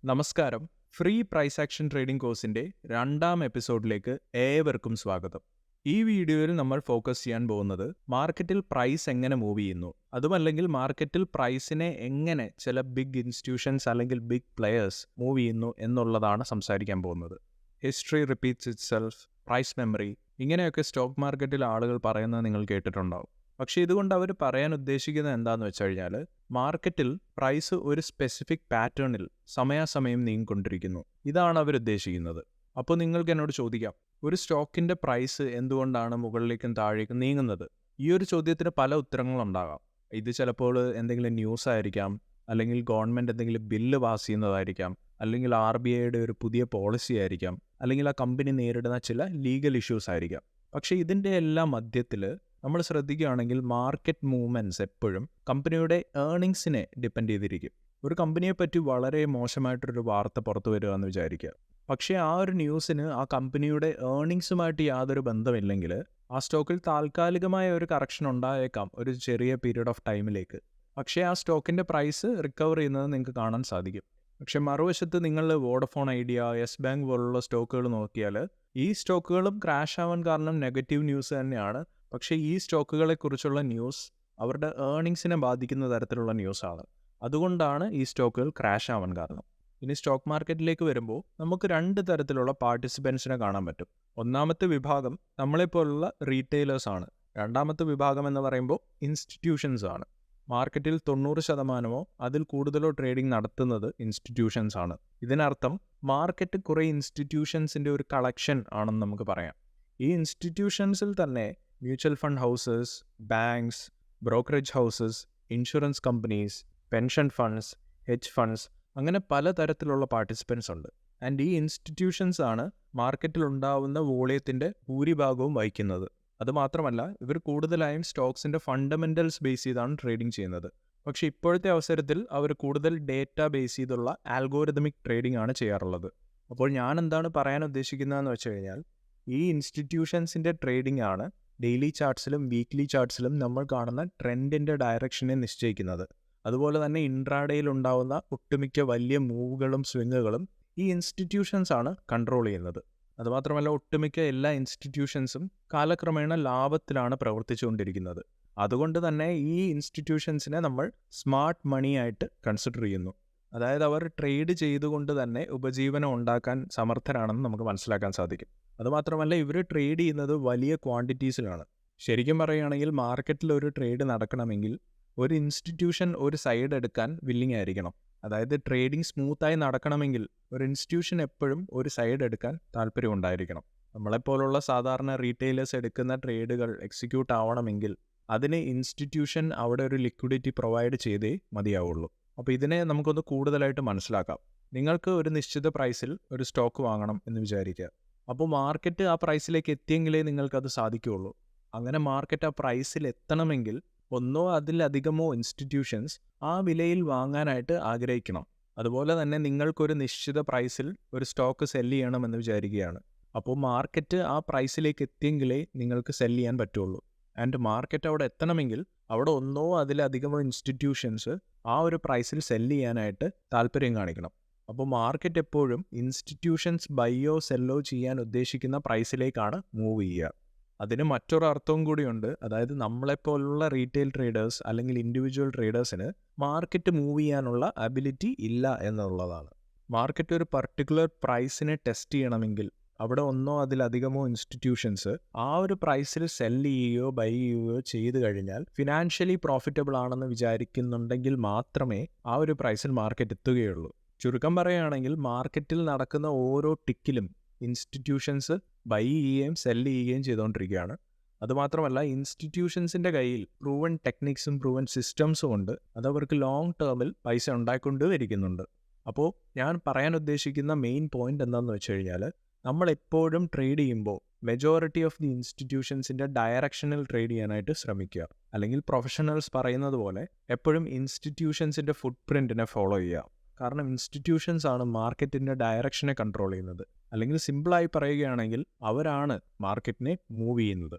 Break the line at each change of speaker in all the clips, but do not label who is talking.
നമസ്കാരം. Free price action trading കോഴ്സിന്റെ രണ്ടാം എപ്പിസോഡിലേക്ക് ഏവർക്കും സ്വാഗതം. ഈ വീഡിയോയിൽ നമ്മൾ ഫോക്കസ് ചെയ്യാൻ പോകുന്നത് മാർക്കറ്റിൽ പ്രൈസ് എങ്ങനെ മൂവ് ചെയ്യുന്നു, അതുമല്ലെങ്കിൽ മാർക്കറ്റിൽ പ്രൈസിനെ എങ്ങനെ ചില ബിഗ് ഇൻസ്റ്റിറ്റ്യൂഷൻസ് അല്ലെങ്കിൽ ബിഗ് പ്ലെയേഴ്സ് മൂവ് ചെയ്യുന്നു എന്നുള്ളതാണ് സംസാരിക്കാൻ പോകുന്നത്. History repeats itself, price memory, ഇങ്ങനെയൊക്കെ സ്റ്റോക്ക് മാർക്കറ്റിൽ ആളുകൾ പറയുന്നത് നിങ്ങൾ കേട്ടിട്ടുണ്ടാവും. പക്ഷേ ഇതുകൊണ്ട് അവർ പറയാൻ ഉദ്ദേശിക്കുന്നത് എന്താണെന്ന് വെച്ച് കഴിഞ്ഞാൽ, മാർക്കറ്റിൽ പ്രൈസ് ഒരു സ്പെസിഫിക് പാറ്റേണിൽ സമയാസമയം നീങ്ങിക്കൊണ്ടിരിക്കുന്നു. ഇതാണ് അവർ ഉദ്ദേശിക്കുന്നത്. അപ്പോൾ നിങ്ങൾക്ക് എന്നോട് ചോദിക്കാം, ഒരു സ്റ്റോക്കിൻ്റെ പ്രൈസ് എന്തുകൊണ്ടാണ് മുകളിലേക്കും താഴേക്കും നീങ്ങുന്നത്? ഈ ഒരു ചോദ്യത്തിന് പല ഉത്തരങ്ങളുണ്ടാകാം. ഇത് ചിലപ്പോൾ എന്തെങ്കിലും ന്യൂസ് ആയിരിക്കാം, അല്ലെങ്കിൽ ഗവൺമെൻറ് എന്തെങ്കിലും ബില്ല് പാസ് ചെയ്യുന്നതായിരിക്കാം, അല്ലെങ്കിൽ RBIയുടെ ഒരു പുതിയ പോളിസി ആയിരിക്കാം, അല്ലെങ്കിൽ ആ കമ്പനി നേരിടുന്ന ചില ലീഗൽ ഇഷ്യൂസ് ആയിരിക്കാം. പക്ഷേ ഇതിൻ്റെ എല്ലാം മധ്യത്തിൽ നമ്മൾ ശ്രദ്ധിക്കുകയാണെങ്കിൽ മാർക്കറ്റ് മൂവ്മെൻറ്റ്സ് എപ്പോഴും കമ്പനിയുടെ ഏർണിങ്സിനെ ഡിപ്പെൻഡ് ചെയ്തിരിക്കും. ഒരു കമ്പനിയെപ്പറ്റി വളരെ മോശമായിട്ടൊരു വാർത്ത പുറത്തു വരിക എന്ന് വിചാരിക്കുക. പക്ഷേ ആ ഒരു ന്യൂസിന് ആ കമ്പനിയുടെ ഏർണിങ്സുമായിട്ട് യാതൊരു ബന്ധമില്ലെങ്കിൽ ആ സ്റ്റോക്കിൽ താൽക്കാലികമായ ഒരു കറക്ഷൻ ഉണ്ടായേക്കാം ഒരു ചെറിയ പീരീഡ് ഓഫ് ടൈമിലേക്ക്. പക്ഷേ ആ സ്റ്റോക്കിൻ്റെ പ്രൈസ് റിക്കവർ ചെയ്യുന്നത് നിങ്ങൾക്ക് കാണാൻ സാധിക്കും. പക്ഷേ മറുവശത്ത് നിങ്ങൾ വോഡഫോൺ ഐഡിയ, യെസ് ബാങ്ക് പോലുള്ള സ്റ്റോക്കുകൾ നോക്കിയാൽ ഈ സ്റ്റോക്കുകളും ക്രാഷ് ആവാൻ കാരണം നെഗറ്റീവ് ന്യൂസ് തന്നെയാണ്. പക്ഷേ ഈ സ്റ്റോക്കുകളെക്കുറിച്ചുള്ള ന്യൂസ് അവരുടെ ഏർണിങ്സിനെ ബാധിക്കുന്ന തരത്തിലുള്ള ന്യൂസാണ്. അതുകൊണ്ടാണ് ഈ സ്റ്റോക്കുകൾ ക്രാഷ് ആവാൻ കാരണം. ഇനി സ്റ്റോക്ക് മാർക്കറ്റിലേക്ക് വരുമ്പോൾ നമുക്ക് രണ്ട് തരത്തിലുള്ള പാർട്ടിസിപ്പൻസിനെ കാണാൻ പറ്റും. ഒന്നാമത്തെ വിഭാഗം നമ്മളെപ്പോലുള്ള റീറ്റെയിലേഴ്സ് ആണ്. രണ്ടാമത്തെ വിഭാഗം എന്ന് പറയുമ്പോൾ ഇൻസ്റ്റിറ്റ്യൂഷൻസ് ആണ്. മാർക്കറ്റിൽ 90% അതിൽ കൂടുതലോ ട്രേഡിംഗ് നടത്തുന്നത് ഇൻസ്റ്റിറ്റ്യൂഷൻസ് ആണ്. ഇതിനർത്ഥം മാർക്കറ്റ് കുറേ ഇൻസ്റ്റിറ്റ്യൂഷൻസിൻ്റെ ഒരു കളക്ഷൻ ആണെന്ന് നമുക്ക് പറയാം. ഈ ഇൻസ്റ്റിറ്റ്യൂഷൻസിൽ തന്നെ mutual fund houses, banks, brokerage houses, insurance companies, pension funds, hedge funds, അങ്ങനെ പലതരത്തിലുള്ള പാർട്ടിസിപ്പൻസ് ഉണ്ട്. ആൻഡ് ഈ ഇൻസ്റ്റിറ്റ്യൂഷൻസ് ആണ് മാർക്കറ്റിൽ ഉണ്ടാവുന്ന വോളിയത്തിൻ്റെ ഭൂരിഭാഗവും വഹിക്കുന്നത്. അതുമാത്രമല്ല, ഇവർ കൂടുതലായും സ്റ്റോക്സിൻ്റെ ഫണ്ടമെൻ്റൽസ് ബേസ് ചെയ്താണ് ട്രേഡിംഗ് ചെയ്യുന്നത്. പക്ഷേ ഇപ്പോഴത്തെ അവസരത്തിൽ അവർ കൂടുതൽ ഡേറ്റ ബേസ് ചെയ്തുള്ള ആൽഗോരിതമിക് ട്രേഡിംഗ് ആണ് ചെയ്യാറുള്ളത്. അപ്പോൾ ഞാൻ എന്താണ് പറയാൻ ഉദ്ദേശിക്കുന്നതെന്ന് വെച്ച് കഴിഞ്ഞാൽ, ഈ ഇൻസ്റ്റിറ്റ്യൂഷൻസിൻ്റെ ട്രേഡിംഗ് ആണ് ഡെയിലി ചാർട്ട്സിലും വീക്ക്ലി ചാർട്ട്സിലും നമ്മൾ കാണുന്ന ട്രെൻഡിൻ്റെ ഡയറക്ഷനെ നിശ്ചയിക്കുന്നത്. അതുപോലെ തന്നെ ഇൻട്രാഡേയിൽ ഉണ്ടാവുന്ന ഒട്ടുമിക്ക വലിയ മൂവുകളും സ്വിങ്ങുകളും ഈ ഇൻസ്റ്റിറ്റ്യൂഷൻസ് ആണ് കൺട്രോൾ ചെയ്യുന്നത്. അതുമാത്രമല്ല, ഒട്ടുമിക്ക എല്ലാ ഇൻസ്റ്റിറ്റ്യൂഷൻസും കാലക്രമേണ ലാഭത്തിലാണ് പ്രവർത്തിച്ചുകൊണ്ടിരിക്കുന്നത്. അതുകൊണ്ട് തന്നെ ഈ ഇൻസ്റ്റിറ്റ്യൂഷൻസിനെ നമ്മൾ സ്മാർട്ട് മണി ആയിട്ട് കൺസിഡർ ചെയ്യുന്നു. അതായത് അവർ ട്രേഡ് ചെയ്തുകൊണ്ട് തന്നെ ഉപജീവനം ഉണ്ടാക്കാൻ സമർത്ഥരാണെന്ന് നമുക്ക് മനസ്സിലാക്കാൻ സാധിക്കും. അതുമാത്രമല്ല, ഇവർ ട്രേഡ് ചെയ്യുന്നത് വലിയ ക്വാണ്ടിറ്റീസിലാണ്. ശരിക്കും പറയുകയാണെങ്കിൽ മാർക്കറ്റിൽ ഒരു ട്രേഡ് നടക്കണമെങ്കിൽ ഒരു ഇൻസ്റ്റിറ്റ്യൂഷൻ ഒരു സൈഡ് എടുക്കാൻ വില്ലിങ് ആയിരിക്കണം. അതായത് ട്രേഡിംഗ് സ്മൂത്തായി നടക്കണമെങ്കിൽ ഒരു ഇൻസ്റ്റിറ്റ്യൂഷൻ എപ്പോഴും ഒരു സൈഡ് എടുക്കാൻ താല്പര്യം ഉണ്ടായിരിക്കണം. നമ്മളെപ്പോലുള്ള സാധാരണ റീറ്റെയിലേഴ്സ് എടുക്കുന്ന ട്രേഡുകൾ എക്സിക്യൂട്ട് ആവണമെങ്കിൽ അതിന് ഇൻസ്റ്റിറ്റ്യൂഷൻ അവിടെ ഒരു ലിക്വിഡിറ്റി പ്രൊവൈഡ് ചെയ്തേ മതിയാവുള്ളൂ. അപ്പോൾ ഇതിനെ നമുക്കൊന്ന് കൂടുതലായിട്ട് മനസ്സിലാക്കാം. നിങ്ങൾക്ക് ഒരു നിശ്ചിത പ്രൈസിൽ ഒരു സ്റ്റോക്ക് വാങ്ങണം എന്ന് വിചാരിക്കുക. അപ്പോൾ മാർക്കറ്റ് ആ പ്രൈസിലേക്ക് എത്തിയെങ്കിലേ നിങ്ങൾക്കത് സാധിക്കുകയുള്ളൂ. അങ്ങനെ മാർക്കറ്റ് ആ പ്രൈസിൽ എത്തണമെങ്കിൽ ഒന്നോ അതിലധികമോ ഇൻസ്റ്റിറ്റ്യൂഷൻസ് ആ വിലയിൽ വാങ്ങാനായിട്ട് ആഗ്രഹിക്കണം. അതുപോലെ തന്നെ നിങ്ങൾക്കൊരു നിശ്ചിത പ്രൈസിൽ ഒരു സ്റ്റോക്ക് സെല്ല് ചെയ്യണമെന്ന് വിചാരിക്കുകയാണ്. അപ്പോൾ മാർക്കറ്റ് ആ പ്രൈസിലേക്ക് എത്തിയെങ്കിലേ നിങ്ങൾക്ക് സെല്ല് ചെയ്യാൻ പറ്റുള്ളൂ. ആൻഡ് മാർക്കറ്റ് അവിടെ എത്തണമെങ്കിൽ അവിടെ ഒന്നോ അതിലധികമോ ഇൻസ്റ്റിറ്റ്യൂഷൻസ് ആ ഒരു പ്രൈസിൽ സെല്ല് ചെയ്യാനായിട്ട് താല്പര്യം കാണിക്കണം. അപ്പോൾ മാർക്കറ്റ് എപ്പോഴും ഇൻസ്റ്റിറ്റ്യൂഷൻസ് ബൈയോ സെല്ലോ ചെയ്യാൻ ഉദ്ദേശിക്കുന്ന പ്രൈസിലേക്കാണ് മൂവ് ചെയ്യുക. അതിന് മറ്റൊരു അർത്ഥവും കൂടിയുണ്ട്. അതായത് നമ്മളെപ്പോലുള്ള റീറ്റെയിൽ ട്രേഡേഴ്സ് അല്ലെങ്കിൽ ഇൻഡിവിജ്വൽ ട്രേഡേഴ്സിന് മാർക്കറ്റ് മൂവ് ചെയ്യാനുള്ള അബിലിറ്റി ഇല്ല എന്നുള്ളതാണ്. മാർക്കറ്റ് ഒരു പർട്ടിക്കുലർ പ്രൈസിനെ ടെസ്റ്റ് ചെയ്യണമെങ്കിൽ അവിടെ ഒന്നോ അതിലധികമോ ഇൻസ്റ്റിറ്റ്യൂഷൻസ് ആ ഒരു പ്രൈസിൽ സെല്ല് ചെയ്യുകയോ ബൈ ചെയ്യുകയോ ചെയ്തു കഴിഞ്ഞാൽ ഫിനാൻഷ്യലി പ്രോഫിറ്റബിൾ ആണെന്ന് വിചാരിക്കുന്നുണ്ടെങ്കിൽ മാത്രമേ ആ ഒരു പ്രൈസിൽ മാർക്കറ്റ് എത്തുകയുള്ളൂ. ചുരുക്കം പറയുകയാണെങ്കിൽ മാർക്കറ്റിൽ നടക്കുന്ന ഓരോ ടിക്കിലും ഇൻസ്റ്റിറ്റ്യൂഷൻസ് ബൈ ചെയ്യുകയും സെല്ല് ചെയ്യുകയും ചെയ്തുകൊണ്ടിരിക്കുകയാണ്. അതുമാത്രമല്ല, ഇൻസ്റ്റിറ്റ്യൂഷൻസിൻ്റെ കയ്യിൽ പ്രൂവൻ ടെക്നിക്സും പ്രൂവൻ സിസ്റ്റംസും ഉണ്ട്. അതവർക്ക് ലോങ് ടേമിൽ പൈസ ഉണ്ടായിക്കൊണ്ടിരിക്കുന്നുണ്ട്. അപ്പോൾ ഞാൻ പറയാൻ ഉദ്ദേശിക്കുന്ന മെയിൻ പോയിന്റ് എന്താണെന്ന് വെച്ച് കഴിഞ്ഞാൽ, നമ്മളെപ്പോഴും ട്രേഡ് ചെയ്യുമ്പോൾ മെജോറിറ്റി ഓഫ് ദി ഇൻസ്റ്റിറ്റ്യൂഷൻസിൻ്റെ ഡയറക്ഷനിൽ ട്രേഡ് ചെയ്യാനായിട്ട് ശ്രമിക്കുക. അല്ലെങ്കിൽ പ്രൊഫഷണൽസ് പറയുന്നത് പോലെ എപ്പോഴും ഇൻസ്റ്റിറ്റ്യൂഷൻസിൻ്റെ ഫുട് പ്രിൻറ്റിനെ ഫോളോ ചെയ്യുക. കാരണം ഇൻസ്റ്റിറ്റ്യൂഷൻസ് ആണ് മാർക്കറ്റിൻ്റെ ഡയറക്ഷനെ കൺട്രോൾ ചെയ്യുന്നത്. അല്ലെങ്കിൽ സിമ്പിളായി പറയുകയാണെങ്കിൽ അവരാണ് മാർക്കറ്റിനെ മൂവ് ചെയ്യുന്നത്.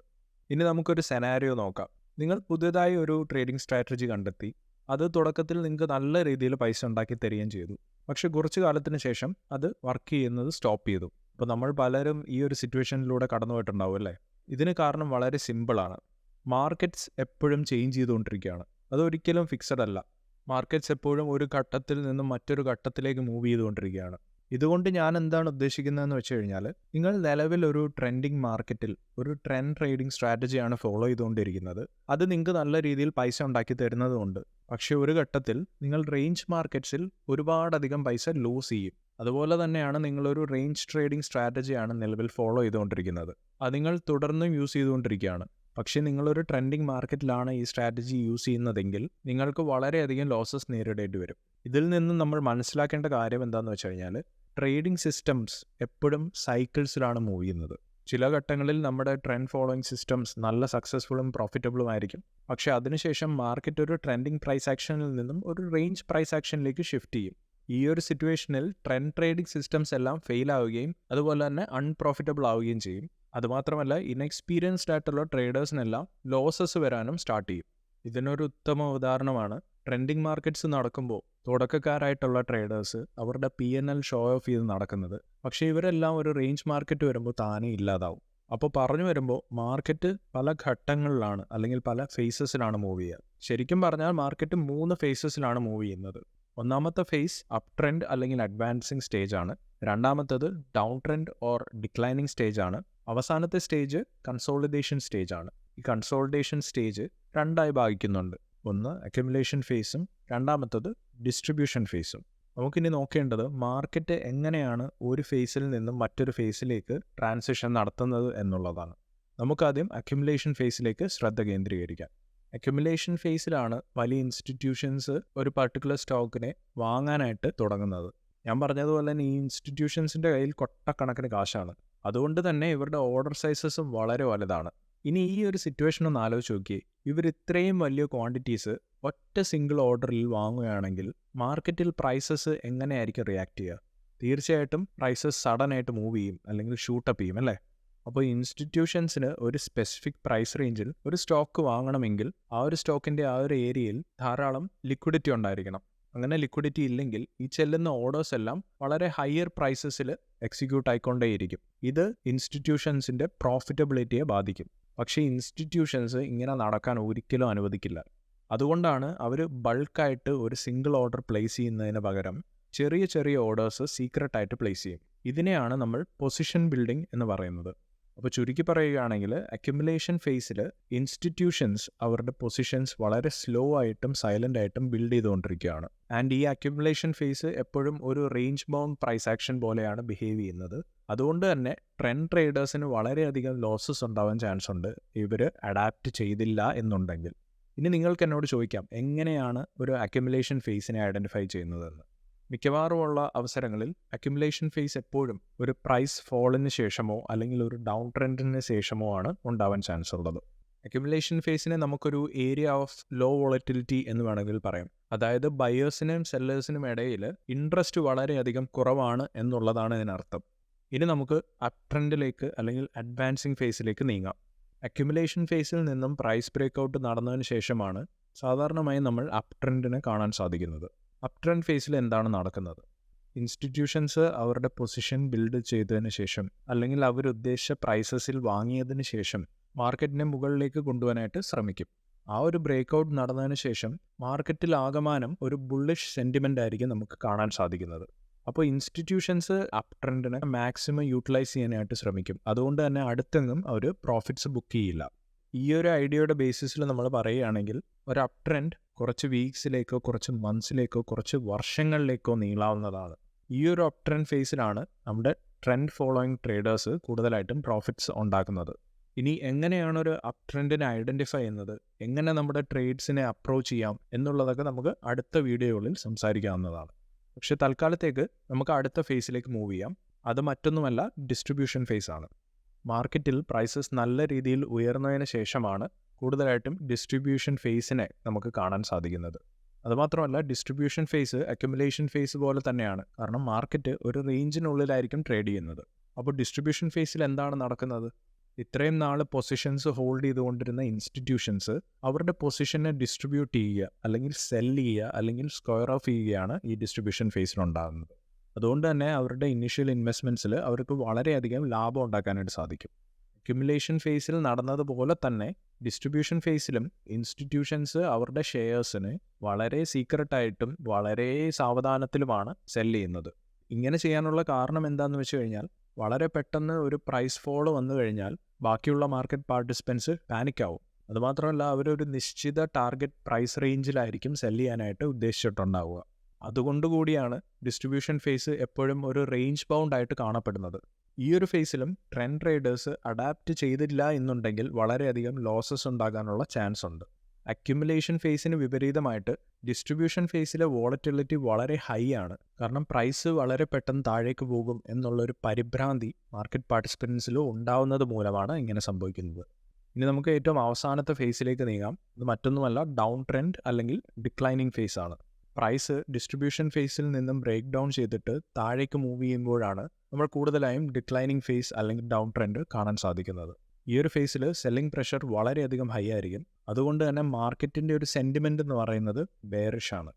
ഇനി നമുക്കൊരു സെനാരിയോ നോക്കാം. നിങ്ങൾ പുതിയതായി ഒരു ട്രേഡിംഗ് സ്ട്രാറ്റജി കണ്ടെത്തി. അത് തുടക്കത്തിൽ നിങ്ങൾക്ക് നല്ല രീതിയിൽ പൈസ ഉണ്ടാക്കി തരികയും ചെയ്തു. പക്ഷെ കുറച്ച് കാലത്തിന് ശേഷം അത് വർക്ക് ചെയ്യുന്നത് സ്റ്റോപ്പ് ചെയ്തു. അപ്പോൾ നമ്മൾ പലരും ഈ ഒരു സിറ്റുവേഷനിലൂടെ കടന്നു പോയിട്ടുണ്ടാവും അല്ലേ? ഇതിന് കാരണം വളരെ സിമ്പിളാണ്. മാർക്കറ്റ്സ് എപ്പോഴും ചേഞ്ച് ചെയ്തുകൊണ്ടിരിക്കുകയാണ്. അതൊരിക്കലും ഫിക്സഡ് അല്ല. മാർക്കറ്റ്സ് എപ്പോഴും ഒരു ഘട്ടത്തിൽ നിന്നും മറ്റൊരു ഘട്ടത്തിലേക്ക് മൂവ് ചെയ്തുകൊണ്ടിരിക്കുകയാണ്. ഇതുകൊണ്ട് ഞാൻ എന്താണ് ഉദ്ദേശിക്കുന്നതെന്ന് വെച്ച് കഴിഞ്ഞാൽ, നിങ്ങൾ നിലവിൽ ഒരു ട്രെൻഡിങ് മാർക്കറ്റിൽ ഒരു ട്രെൻഡ് ട്രേഡിംഗ് സ്ട്രാറ്റജിയാണ് ഫോളോ ചെയ്തുകൊണ്ടിരിക്കുന്നത്. അത് നിങ്ങൾക്ക് നല്ല രീതിയിൽ പൈസ ഉണ്ടാക്കി തരുന്നതുകൊണ്ട്. പക്ഷേ ഒരു ഘട്ടത്തിൽ നിങ്ങൾ റേഞ്ച് മാർക്കറ്റ്സിൽ ഒരുപാടധികം പൈസ ലൂസ് ചെയ്യും. അതുപോലെ തന്നെയാണ് നിങ്ങളൊരു റേഞ്ച് ട്രേഡിംഗ് സ്ട്രാറ്റജിയാണ് നിലവിൽ ഫോളോ ചെയ്തുകൊണ്ടിരിക്കുന്നത്. അത് നിങ്ങൾ തുടർന്നും യൂസ് ചെയ്തുകൊണ്ടിരിക്കുകയാണ്. പക്ഷേ നിങ്ങളൊരു ട്രെൻഡിങ് മാർക്കറ്റിലാണ് ഈ സ്ട്രാറ്റജി യൂസ് ചെയ്യുന്നതെങ്കിൽ നിങ്ങൾക്ക് വളരെയധികം ലോസസ് നേരിടേണ്ടി വരും. ഇതിൽ നിന്നും നമ്മൾ മനസ്സിലാക്കേണ്ട കാര്യം എന്താണെന്ന് വെച്ച് കഴിഞ്ഞാൽ, ട്രേഡിംഗ് സിസ്റ്റംസ് എപ്പോഴും സൈക്കിൾസിലാണ് മൂവ് ചെയ്യുന്നത്. ചില ഘട്ടങ്ങളിൽ നമ്മുടെ ട്രെൻഡ് ഫോളോയിങ് സിസ്റ്റംസ് നല്ല സക്സസ്ഫുള്ളും പ്രോഫിറ്റബിളും ആയിരിക്കും. പക്ഷേ അതിനുശേഷം മാർക്കറ്റ് ഒരു ട്രെൻഡിങ് പ്രൈസ് ആക്ഷനിൽ നിന്നും ഒരു റേഞ്ച് പ്രൈസ് ആക്ഷനിലേക്ക് ഷിഫ്റ്റ് ചെയ്യും. ഈ ഒരു സിറ്റുവേഷനിൽ ട്രെൻഡ് ട്രേഡിംഗ് സിസ്റ്റംസ് എല്ലാം ഫെയിൽ ആവുകയും അതുപോലെ തന്നെ അൺപ്രോഫിറ്റബിൾ ആവുകയും ചെയ്യും. അതുമാത്രമല്ല, ഇൻഎക്സ്പീരിയൻസ്ഡ് ആയിട്ടുള്ള ട്രേഡേഴ്സിനെല്ലാം ലോസസ് വരാനും സ്റ്റാർട്ട് ചെയ്യും. ഇതിനൊരു ഉത്തമ ഉദാഹരണമാണ് ട്രെൻഡിങ് മാർക്കറ്റ്സ് നടക്കുമ്പോൾ തുടക്കക്കാരായിട്ടുള്ള ട്രേഡേഴ്സ് അവരുടെ P&L ഷോ ഓഫ് ചെയ്ത് നടക്കുന്നത്. പക്ഷേ ഇവരെല്ലാം ഒരു റേഞ്ച് മാർക്കറ്റ് വരുമ്പോൾ താനേ ഇല്ലാതാവും. അപ്പോൾ പറഞ്ഞു വരുമ്പോൾ മാർക്കറ്റ് പല ഘട്ടങ്ങളിലാണ് അല്ലെങ്കിൽ പല ഫേസസിലാണ് മൂവ് ചെയ്യുക. ശരിക്കും പറഞ്ഞാൽ മാർക്കറ്റ് 3 ഫേസസിലാണ് മൂവ് ചെയ്യുന്നത്. ഒന്നാമത്തെ ഫേസ് അപ് ട്രെൻഡ് അല്ലെങ്കിൽ അഡ്വാൻസിങ് സ്റ്റേജ് ആണ്. രണ്ടാമത്തേത് down trend or declining stage ആണ്. അവസാനത്തെ സ്റ്റേജ് കൺസോളിഡേഷൻ സ്റ്റേജ് ആണ്. ഈ കൺസോളിഡേഷൻ സ്റ്റേജ് രണ്ടായി ഭാഗിക്കുന്നുണ്ട്. ഒന്ന് അക്യുമുലേഷൻ ഫേസും രണ്ടാമത്തത് ഡിസ്ട്രിബ്യൂഷൻ ഫേസും. നമുക്കിനി നോക്കേണ്ടത് മാർക്കറ്റ് എങ്ങനെയാണ് ഒരു ഫേസിൽ നിന്നും മറ്റൊരു ഫേസിലേക്ക് ട്രാൻസിഷൻ നടത്തുന്നത് എന്നുള്ളതാണ്. നമുക്കാദ്യം അക്യുമുലേഷൻ ഫേസിലേക്ക് ശ്രദ്ധ കേന്ദ്രീകരിക്കാം. അക്യുമുലേഷൻ ഫേസിലാണ് വലിയ ഇൻസ്റ്റിറ്റ്യൂഷൻസ് ഒരു പർട്ടിക്കുലർ സ്റ്റോക്കിനെ വാങ്ങാനായിട്ട് തുടങ്ങുന്നത്. ഞാൻ പറഞ്ഞതുപോലെ തന്നെ ഈ ഇൻസ്റ്റിറ്റ്യൂഷൻസിൻ്റെ കയ്യിൽ കൊട്ടക്കണക്കിന് കാശാണ്. അതുകൊണ്ട് തന്നെ ഇവരുടെ ഓർഡർ സൈസസും വളരെ വലുതാണ്. ഇനി ഈ ഒരു സിറ്റുവേഷൻ ഒന്ന് ആലോചിച്ച് നോക്കിയേ. ഇവർ ഇത്രയും വലിയ ക്വാണ്ടിറ്റീസ് ഒറ്റ സിംഗിൾ ഓർഡറിൽ വാങ്ങുകയാണെങ്കിൽ മാർക്കറ്റിൽ പ്രൈസസ് എങ്ങനെയായിരിക്കും റിയാക്ട് ചെയ്യുക? തീർച്ചയായിട്ടും പ്രൈസസ് സഡൻ ആയിട്ട് മൂവ് ചെയ്യും അല്ലെങ്കിൽ ഷൂട്ടപ്പ് ചെയ്യും അല്ലേ? അപ്പോൾ ഇൻസ്റ്റിറ്റ്യൂഷൻസിന് ഒരു സ്പെസിഫിക് പ്രൈസ് റേഞ്ചിൽ ഒരു സ്റ്റോക്ക് വാങ്ങണമെങ്കിൽ ആ ഒരു സ്റ്റോക്കിൻ്റെ ആ ഒരു ഏരിയയിൽ ധാരാളം ലിക്വിഡിറ്റി ഉണ്ടായിരിക്കണം. അങ്ങനെ ലിക്വിഡിറ്റി ഇല്ലെങ്കിൽ ഈ ചെല്ലുന്ന ഓർഡേഴ്സ് എല്ലാം വളരെ ഹയർ പ്രൈസസിൽ എക്സിക്യൂട്ട് ആയിക്കൊണ്ടേയിരിക്കും. ഇത് ഇൻസ്റ്റിറ്റ്യൂഷൻസിൻ്റെ പ്രോഫിറ്റബിലിറ്റിയെ ബാധിക്കും. പക്ഷേ ഇൻസ്റ്റിറ്റ്യൂഷൻസ് ഇങ്ങനെ നടക്കാൻ ഒരിക്കലും അനുവദിക്കില്ല. അതുകൊണ്ടാണ് അവർ ബൾക്കായിട്ട് ഒരു സിംഗിൾ ഓർഡർ പ്ലേസ് ചെയ്യുന്നതിന് പകരം ചെറിയ ചെറിയ ഓർഡേഴ്സ് സീക്രട്ടായിട്ട് പ്ലേസ് ചെയ്യും. ഇതിനെയാണ് നമ്മൾ പൊസിഷൻ ബിൽഡിംഗ് എന്ന് പറയുന്നത്. അപ്പോൾ ചുരുക്കി പറയുകയാണെങ്കിൽ അക്യുമുലേഷൻ ഫേസിൽ ഇൻസ്റ്റിറ്റ്യൂഷൻസ് അവരുടെ പൊസിഷൻസ് വളരെ സ്ലോ ആയിട്ടും സൈലൻ്റ് ആയിട്ടും ബിൽഡ് ചെയ്തുകൊണ്ടിരിക്കുകയാണ്. ആൻഡ് ഈ അക്യുമുലേഷൻ ഫേസ് എപ്പോഴും ഒരു റേഞ്ച് ബൗണ്ട് പ്രൈസ് ആക്ഷൻ പോലെയാണ് ബിഹേവ് ചെയ്യുന്നത്. അതുകൊണ്ട് തന്നെ ട്രെൻഡ് ട്രേഡേഴ്സിന് വളരെയധികം ലോസസ് ഉണ്ടാവാൻ ചാൻസ് ഉണ്ട് ഇവർ അഡാപ്റ്റ് ചെയ്തില്ല എന്നുണ്ടെങ്കിൽ. ഇനി നിങ്ങൾക്ക് എന്നോട് ചോദിക്കാം, എങ്ങനെയാണ് ഒരു അക്യുമുലേഷൻ ഫേസിനെ ഐഡൻറ്റിഫൈ ചെയ്യുന്നതെന്ന്. മിക്കവാറുമുള്ള അവസരങ്ങളിൽ അക്യുമുലേഷൻ ഫേസ് എപ്പോഴും ഒരു പ്രൈസ് ഫോളിന് ശേഷമോ അല്ലെങ്കിൽ ഒരു ഡൗൺ ട്രെൻഡിന് ശേഷമോ ആണ് ഉണ്ടാവാൻ ചാൻസ് ഉള്ളത്. അക്യുമുലേഷൻ ഫേസിനെ നമുക്കൊരു ഏരിയ ഓഫ് ലോ വോളറ്റിലിറ്റി എന്ന് വേണമെങ്കിൽ പറയാം. അതായത് ബയേഴ്സിനും സെല്ലേഴ്സിനും ഇടയിൽ ഇൻട്രസ്റ്റ് വളരെയധികം കുറവാണ് എന്നുള്ളതാണ് ഇതിനർത്ഥം. ഇനി നമുക്ക് അപ് ട്രെൻഡിലേക്ക് അല്ലെങ്കിൽ അഡ്വാൻസിങ് ഫേസിലേക്ക് നീങ്ങാം. അക്യുമുലേഷൻ ഫേസിൽ നിന്നും പ്രൈസ് ബ്രേക്കൗട്ട് നടന്നതിന് ശേഷമാണ് സാധാരണമായി നമ്മൾ അപ് ട്രെൻഡിനെ കാണാൻ സാധിക്കുന്നത്. അപ് ട്രെൻഡ് ഫേസിൽ എന്താണ് നടക്കുന്നത്? ഇൻസ്റ്റിറ്റ്യൂഷൻസ് അവരുടെ പൊസിഷൻ ബിൽഡ് ചെയ്തതിന് ശേഷം അല്ലെങ്കിൽ അവരുദ്ദേശിച്ച പ്രൈസസിൽ വാങ്ങിയതിന് ശേഷം മാർക്കറ്റിനെ മുകളിലേക്ക് കൊണ്ടുപോകാനായിട്ട് ശ്രമിക്കും. ആ ഒരു ബ്രേക്കൗട്ട് നടന്നതിന് ശേഷം മാർക്കറ്റിൽ ആകമാനം ഒരു ബുള്ളിഷ് സെൻറ്റിമെൻ്റ് ആയിരിക്കും നമുക്ക് കാണാൻ സാധിക്കുന്നത്. അപ്പോൾ ഇൻസ്റ്റിറ്റ്യൂഷൻസ് അപ് ട്രെൻഡിനെ മാക്സിമം യൂട്ടിലൈസ് ചെയ്യാനായിട്ട് ശ്രമിക്കും. അതുകൊണ്ട് തന്നെ അടുത്തെങ്ങും അവർ പ്രോഫിറ്റ്സ് ബുക്ക് ചെയ്യില്ല. ഈ ഒരു ഐഡിയയുടെ ബേസിസിൽ നമ്മൾ പറയുകയാണെങ്കിൽ ഒരു അപ് ട്രെൻഡ് കുറച്ച് വീക്സിലേക്കോ കുറച്ച് മന്ത്സിലേക്കോ കുറച്ച് വർഷങ്ങളിലേക്കോ നീളാവുന്നതാണ്. ഈ ഒരു അപ് ട്രെൻഡ് ഫേസിലാണ് നമ്മുടെ ട്രെൻഡ് ഫോളോയിങ് ട്രേഡേഴ്സ് കൂടുതലായിട്ടും പ്രോഫിറ്റ്സ് ഉണ്ടാക്കുന്നത്. ഇനി എങ്ങനെയാണ് ഒരു അപ് ട്രെൻഡിനെ ഐഡൻറ്റിഫൈ ചെയ്യുന്നത്, എങ്ങനെ നമ്മുടെ ട്രേഡ്സിനെ അപ്രോച്ച് ചെയ്യാം എന്നുള്ളതൊക്കെ നമുക്ക് അടുത്ത വീഡിയോകളിൽ സംസാരിക്കാവുന്നതാണ്. പക്ഷെ തൽക്കാലത്തേക്ക് നമുക്ക് അടുത്ത ഫേസിലേക്ക് മൂവ് ചെയ്യാം. അത് മറ്റൊന്നുമല്ല, ഡിസ്ട്രിബ്യൂഷൻ ഫേസ് ആണ്. മാർക്കറ്റിൽ പ്രൈസസ് നല്ല രീതിയിൽ ഉയർന്നതിന് ശേഷമാണ് കൂടുതലായിട്ടും ഡിസ്ട്രിബ്യൂഷൻ ഫേസിനെ നമുക്ക് കാണാൻ സാധിക്കുന്നത്. അതുമാത്രമല്ല, ഡിസ്ട്രിബ്യൂഷൻ ഫേസ് അക്യുമുലേഷൻ ഫേസ് പോലെ തന്നെയാണ്. കാരണം മാർക്കറ്റ് ഒരു റേഞ്ചിനുള്ളിലായിരിക്കും ട്രേഡ് ചെയ്യുന്നത്. അപ്പോൾ ഡിസ്ട്രിബ്യൂഷൻ ഫേസിൽ എന്താണ് നടക്കുന്നത്? ഇത്രയും നാൾ പൊസിഷൻസ് ഹോൾഡ് ചെയ്തുകൊണ്ടിരുന്ന ഇൻസ്റ്റിറ്റ്യൂഷൻസ് അവരുടെ പൊസിഷനെ ഡിസ്ട്രിബ്യൂട്ട് ചെയ്യുക അല്ലെങ്കിൽ സെൽ ചെയ്യുക അല്ലെങ്കിൽ സ്ക്വയർ ഓഫ് ചെയ്യുകയാണ് ഈ ഡിസ്ട്രിബ്യൂഷൻ ഫേസിലുണ്ടാകുന്നത്. അതുകൊണ്ട് തന്നെ അവരുടെ ഇനീഷ്യൽ ഇൻവെസ്റ്റ്മെൻറ്റ്സിൽ അവർക്ക് വളരെയധികം ലാഭം ഉണ്ടാക്കാനായിട്ട് സാധിക്കും. അക്യുമുലേഷൻ ഫേസിൽ നടന്നതുപോലെ തന്നെ ഡിസ്ട്രിബ്യൂഷൻ ഫേസിലും ഇൻസ്റ്റിറ്റ്യൂഷൻസ് അവരുടെ ഷെയർസിന് വളരെ സീക്രട്ടായിട്ടും വളരെ സാവധാനത്തിലുമാണ് സെൽ ചെയ്യുന്നത്. ഇങ്ങനെ ചെയ്യാനുള്ള കാരണം എന്താണെന്ന് വെച്ച് കഴിഞ്ഞാൽ, വളരെ പെട്ടെന്ന് ഒരു പ്രൈസ് ഫോള് വന്നു കഴിഞ്ഞാൽ ബാക്കിയുള്ള മാർക്കറ്റ് പാർട്ടിസിപ്പൻസ് പാനിക്കാവും. അതുമാത്രമല്ല, അവരൊരു നിശ്ചിത ടാർഗറ്റ് പ്രൈസ് റേഞ്ചിലായിരിക്കും സെൽ ചെയ്യാനായിട്ട് ഉദ്ദേശിച്ചിട്ടുണ്ടാവുക. അതുകൊണ്ടുകൂടിയാണ് ഡിസ്ട്രിബ്യൂഷൻ ഫേസ് എപ്പോഴും ഒരു റേഞ്ച് ബൗണ്ട് ആയിട്ട് കാണപ്പെടുന്നത്. ഈ ഒരു ഫേസിലും ട്രെൻഡ് ട്രേഡേഴ്സ് അഡാപ്റ്റ് ചെയ്തില്ല എന്നുണ്ടെങ്കിൽ വളരെയധികം ലോസസ് ഉണ്ടാകാനുള്ള ചാൻസ് ഉണ്ട്. അക്യുമുലേഷൻ ഫേസിന് വിപരീതമായിട്ട് ഡിസ്ട്രിബ്യൂഷൻ ഫേസിലെ വോളറ്റിലിറ്റി വളരെ ഹൈ ആണ്. കാരണം പ്രൈസ് വളരെ പെട്ടെന്ന് താഴേക്ക് പോകും എന്നുള്ളൊരു പരിഭ്രാന്തി മാർക്കറ്റ് പാർട്ടിസിപ്പൻസിൽ ഉണ്ടാവുന്നത് മൂലമാണ് ഇങ്ങനെ സംഭവിക്കുന്നത്. ഇനി നമുക്ക് ഏറ്റവും അവസാനത്തെ ഫേസിലേക്ക് നീങ്ങാം. ഇത് മറ്റൊന്നുമല്ല, ഡൗൺ ട്രെൻഡ് അല്ലെങ്കിൽ ഡിക്ലൈനിങ് ഫേസ് ആണ്. പ്രൈസ് ഡിസ്ട്രിബ്യൂഷൻ ഫേസിൽ നിന്നും ബ്രേക്ക് ഡൗൺ ചെയ്തിട്ട് താഴേക്ക് മൂവ് ചെയ്യുമ്പോഴാണ് നമ്മൾ കൂടുതലായും ഡിക്ലൈനിങ് ഫേസ് അല്ലെങ്കിൽ ഡൗൺ ട്രെൻഡ് കാണാൻ സാധിക്കുന്നത്. ഈ ഒരു ഫേസിൽ സെല്ലിംഗ് പ്രഷർ വളരെയധികം ഹൈ ആയിരിക്കും. അതുകൊണ്ട് തന്നെ മാർക്കറ്റിൻ്റെ ഒരു സെൻറ്റിമെൻ്റ് എന്ന് പറയുന്നത് ബെയറിഷ് ആണ്.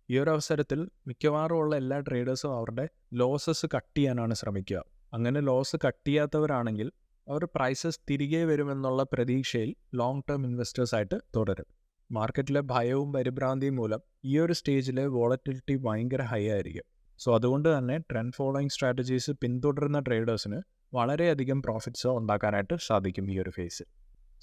ഈ ഒരു അവസരത്തിൽ മിക്കവാറും ഉള്ള എല്ലാ ട്രേഡേഴ്സും അവരുടെ ലോസസ് കട്ട് ചെയ്യാനാണ് ശ്രമിക്കുക. അങ്ങനെ ലോസ് കട്ട് ചെയ്യാത്തവരാണെങ്കിൽ അവർ പ്രൈസസ് തിരികെ വരുമെന്നുള്ള പ്രതീക്ഷയിൽ ലോങ് ടേം ഇൻവെസ്റ്റേഴ്സായിട്ട് തുടരും. മാർക്കറ്റിലെ ഭയവും പരിഭ്രാന്തിയും മൂലം ഈ ഒരു സ്റ്റേജിലെ വോളറ്റിലിറ്റി ഭയങ്കര ഹൈ ആയിരിക്കും. സോ അതുകൊണ്ട് തന്നെ ട്രെൻഡ് ഫോളോയിങ് സ്ട്രാറ്റജീസ് പിന്തുടരുന്ന ട്രേഡേഴ്സിന് വളരെയധികം പ്രോഫിറ്റ്സ് ഉണ്ടാക്കാനായിട്ട് സാധിക്കും ഈ ഒരു ഫേസിൽ.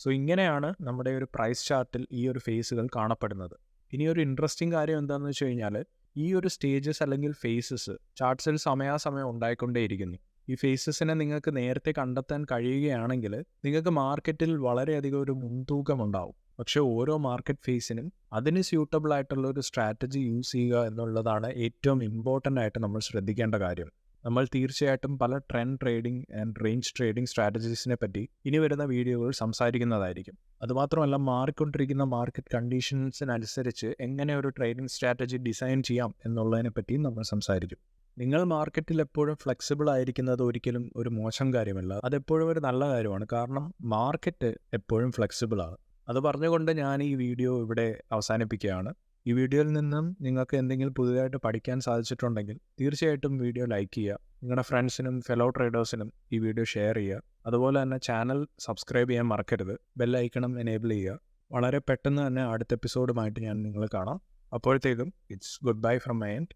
സോ ഇങ്ങനെയാണ് നമ്മുടെ ഒരു പ്രൈസ് ചാർട്ടിൽ ഈ ഒരു ഫേസുകൾ കാണപ്പെടുന്നത്. ഇനി ഒരു ഇൻട്രസ്റ്റിംഗ് കാര്യം എന്താണെന്ന് വെച്ച് കഴിഞ്ഞാൽ, ഈ ഒരു സ്റ്റേജസ് അല്ലെങ്കിൽ ഫേസസ് ചാർട്ട്സിൽ സമയാസമയം ഉണ്ടായിക്കൊണ്ടേയിരിക്കുന്നു. ഈ ഫേസസിനെ നിങ്ങൾക്ക് നേരത്തെ കണ്ടെത്താൻ കഴിയുകയാണെങ്കിൽ നിങ്ങൾക്ക് മാർക്കറ്റിൽ വളരെയധികം ഒരു മുൻതൂക്കം ഉണ്ടാവും. പക്ഷേ ഓരോ മാർക്കറ്റ് ഫേസിനും അതിന് സ്യൂട്ടബിൾ ആയിട്ടുള്ള ഒരു സ്ട്രാറ്റജി യൂസ് ചെയ്യുക എന്നുള്ളതാണ് ഏറ്റവും ഇമ്പോർട്ടൻ്റ് ആയിട്ട് നമ്മൾ ശ്രദ്ധിക്കേണ്ട കാര്യം. നമ്മൾ തീർച്ചയായിട്ടും പല trend trading and range trading സ്ട്രാറ്റജീസിനെ പറ്റി ഇനി വരുന്ന വീഡിയോകൾ സംസാരിക്കുന്നതായിരിക്കും. അതുമാത്രമല്ല, മാറിക്കൊണ്ടിരിക്കുന്ന മാർക്കറ്റ് കണ്ടീഷൻസിനനുസരിച്ച് എങ്ങനെ ഒരു ട്രേഡിംഗ് സ്ട്രാറ്റജി ഡിസൈൻ ചെയ്യാം എന്നുള്ളതിനെ പറ്റിയും നമ്മൾ സംസാരിക്കും. നിങ്ങൾ മാർക്കറ്റിൽ എപ്പോഴും ഫ്ലെക്സിബിൾ ആയിരിക്കുന്നത് ഒരിക്കലും ഒരു മോശം കാര്യമല്ല, അതെപ്പോഴും ഒരു നല്ല കാര്യമാണ്. കാരണം മാർക്കറ്റ് എപ്പോഴും ഫ്ലെക്സിബിളാണ്. അത് പറഞ്ഞുകൊണ്ട് ഞാൻ ഈ വീഡിയോ ഇവിടെ അവസാനിപ്പിക്കുകയാണ്. ഈ വീഡിയോയിൽ നിന്നും നിങ്ങൾക്ക് എന്തെങ്കിലും പുതിയതായിട്ട് പഠിക്കാൻ സാധിച്ചിട്ടുണ്ടെങ്കിൽ തീർച്ചയായിട്ടും വീഡിയോ ലൈക്ക് ചെയ്യുക. നിങ്ങളുടെ ഫ്രണ്ട്സിനും ഫെലോ ട്രേഡേഴ്സിനും ഈ വീഡിയോ ഷെയർ ചെയ്യുക. അതുപോലെ തന്നെ ചാനൽ സബ്സ്ക്രൈബ് ചെയ്യാൻ മറക്കരുത്. ബെൽ ഐക്കണും എനേബിൾ ചെയ്യുക. വളരെ പെട്ടെന്ന് തന്നെ അടുത്ത എപ്പിസോഡുമായിട്ട് ഞാൻ നിങ്ങളെ കാണാം. അപ്പോഴത്തേക്കും it's good bye from my end.